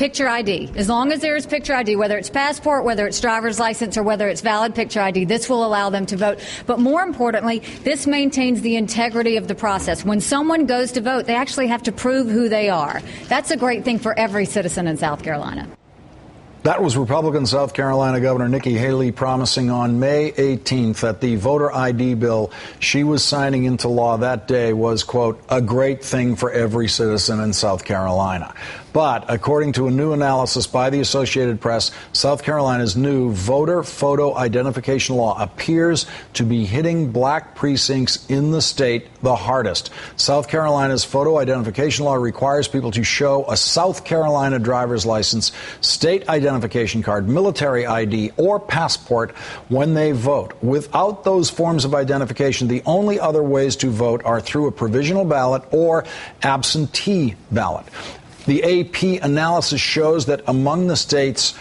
picture ID. As long as there is picture ID, whether it's passport, whether it's driver's license, or whether it's valid picture ID, this will allow them to vote. But more importantly, this maintains the integrity of the process. When someone goes to vote, they actually have to prove who they are. That's a great thing for every citizen in South Carolina. That was Republican South Carolina Governor Nikki Haley promising on May 18th that the voter ID bill she was signing into law that day was, quote, a great thing for every citizen in South Carolina. But according to a new analysis by the Associated Press, South Carolina's new voter photo identification law appears to be hitting black precincts in the state the hardest. South Carolina's photo identification law requires people to show a South Carolina driver's license, state identification card, military ID, or passport when they vote. Without those forms of identification, the only other ways to vote are through a provisional ballot or absentee ballot. The AP analysis shows that among the state's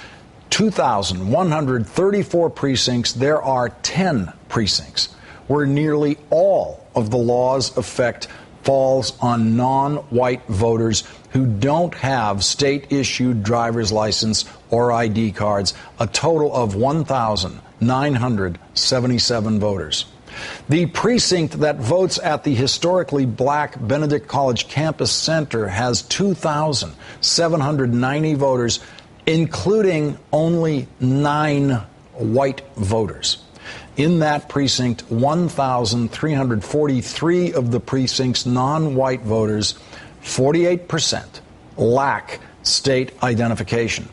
2,134 precincts, there are 10 precincts where nearly all of the law's effect falls on non-white voters who don't have state-issued driver's license or ID cards, a total of 1,977 voters. The precinct that votes at the historically black Benedict College Campus Center has 2,790 voters, including only 9 white voters. In that precinct, 1,343 of the precinct's non-white voters, 48%, lack state identification.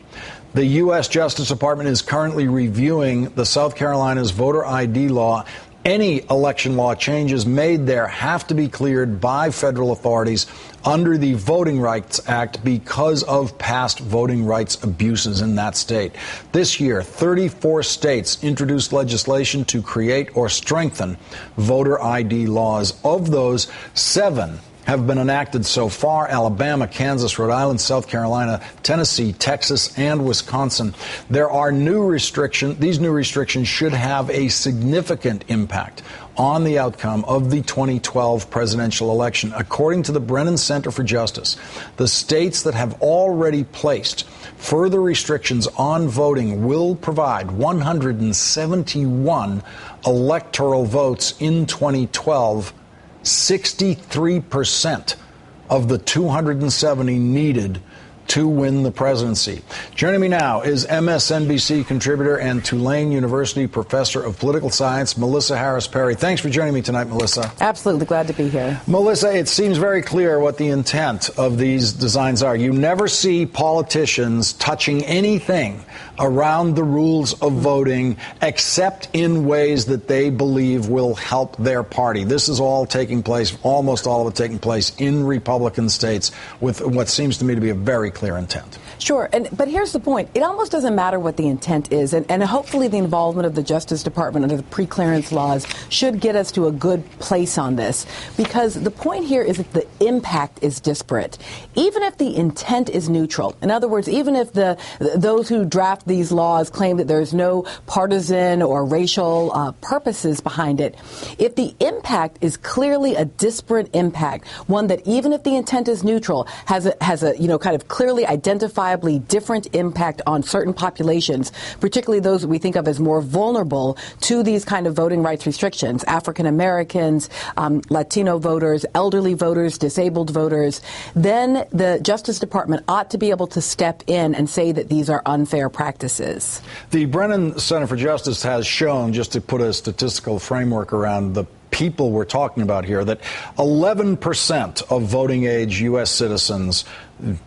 The U.S. Justice Department is currently reviewing the South Carolina's voter ID law. Any election law changes made there have to be cleared by federal authorities under the Voting Rights Act because of past voting rights abuses in that state. This year, 34 states introduced legislation to create or strengthen voter ID laws. Of those, 7 have been enacted so far: Alabama, Kansas, Rhode Island, South Carolina, Tennessee, Texas, and Wisconsin. There are new restrictions. These new restrictions should have a significant impact on the outcome of the 2012 presidential election. According to the Brennan Center for Justice, the states that have already placed further restrictions on voting will provide 171 electoral votes in 2012, 63% of the 270 needed to win the presidency. Joining me now is MSNBC contributor and Tulane University professor of political science, Melissa Harris Perry. Thanks for joining me tonight, Melissa. Absolutely glad to be here. Melissa, it seems very clear what the intent of these designs are. You never see politicians touching anything around the rules of voting except in ways that they believe will help their party. This is all taking place, almost all of it taking place in Republican states with what seems to me to be a very clear intent. Sure. But here's the point. It almost doesn't matter what the intent is. And hopefully the involvement of the Justice Department under the pre-clearance laws should get us to a good place on this. Because the point here is that the impact is disparate. Even if the intent is neutral, in other words, even if those who draft these laws claim that there's no partisan or racial purposes behind it, if the impact is clearly a disparate impact, one that even if the intent is neutral has a kind of clearly identifiably different impact on certain populations, particularly those that we think of as more vulnerable to these kind of voting rights restrictions, African Americans, Latino voters, elderly voters, disabled voters, then the Justice Department ought to be able to step in and say that these are unfair practices. The Brennan Center for Justice has shown, just to put a statistical framework around the people we're talking about here, that 11% of voting age U.S. citizens,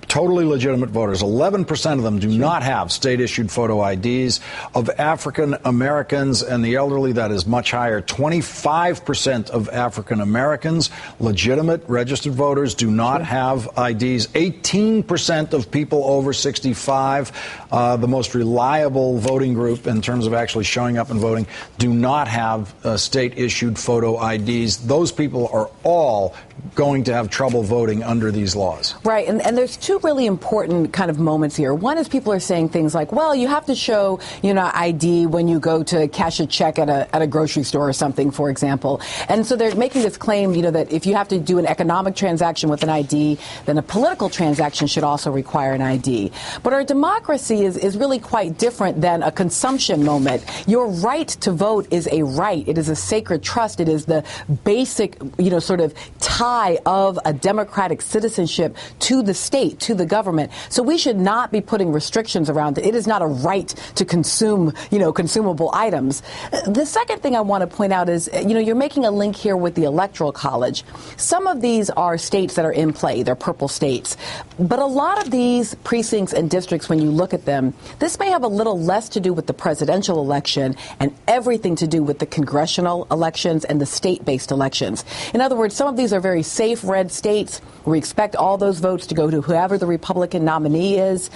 totally legitimate voters, 11% of them do not have state-issued photo IDs. Of African Americans and the elderly, that is much higher. 25% of African Americans, legitimate registered voters, do not have IDs. 18% of people over 65, the most reliable voting group in terms of actually showing up and voting, do not have state-issued photo IDs. Those people are all going to have trouble voting under these laws. Right. And there's two really important kind of moments here. One is people are saying things like, well, you have to show, ID when you go to cash a check at a grocery store or something, for example. And so they're making this claim, that if you have to do an economic transaction with an ID, then a political transaction should also require an ID. But our democracy is really quite different than a consumption moment. Your right to vote is a right. It is a sacred trust. It is the basic, sort of tie of a democratic citizenship to the state, to the government. So we should not be putting restrictions around it. It is not a right to consume, consumable items. The second thing I want to point out is, you're making a link here with the Electoral College. Some of these are states that are in play. They're purple states. But a lot of these precincts and districts, when you look at them, this may have a little less to do with the presidential election and everything to do with the congressional elections and the state-based elections. In other words, some of these are very safe red states. We expect all those votes to go to whoever the Republican nominee is.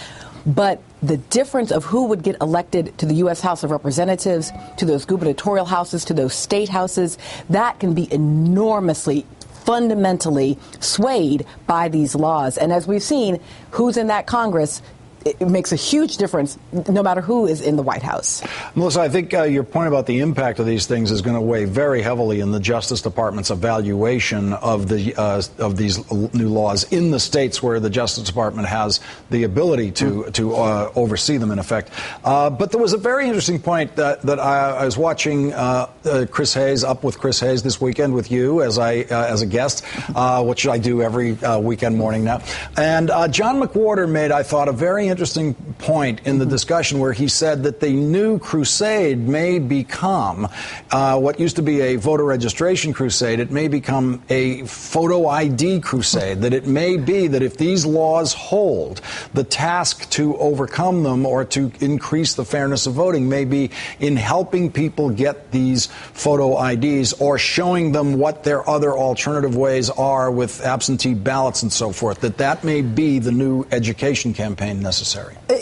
But the difference of who would get elected to the U.S. House of Representatives, to those gubernatorial houses, to those state houses, that can be enormously, fundamentally swayed by these laws. And as we've seen, who's in that Congress, it makes a huge difference no matter who is in the White House. Melissa, I think your point about the impact of these things is going to weigh very heavily in the Justice Department's evaluation of these new laws in the states where the Justice Department has the ability to oversee them, in effect. But there was a very interesting point that I was watching Chris Hayes, Up with Chris Hayes this weekend with you as a guest, which I do every weekend morning now. And John McWhorter made, I thought, a very interesting point in the discussion where he said that the new crusade may become what used to be a voter registration crusade. It may become a photo ID crusade, that it may be that if these laws hold, the task to overcome them or to increase the fairness of voting may be in helping people get these photo IDs or showing them what their other alternative ways are with absentee ballots and so forth, that may be the new education campaign necessary.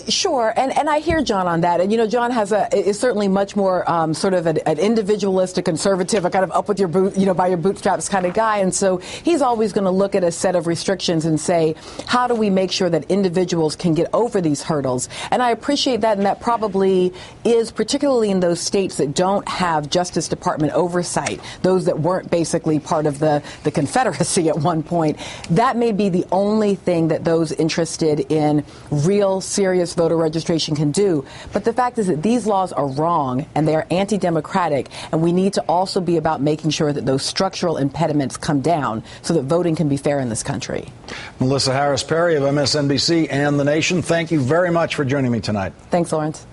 Sure, and I hear John on that. And, John is certainly much more sort of an individualist, a conservative, a kind of up with your boot, by your bootstraps kind of guy. And so he's always going to look at a set of restrictions and say, how do we make sure that individuals can get over these hurdles? And I appreciate that, and that probably is particularly in those states that don't have Justice Department oversight, those that weren't basically part of the Confederacy at one point. That may be the only thing that those interested in real, serious voter registration can do. But the fact is that these laws are wrong and they are anti-democratic, and we need to also be about making sure that those structural impediments come down so that voting can be fair in this country. Melissa Harris Perry of MSNBC and The Nation, thank you very much for joining me tonight. Thanks, Lawrence.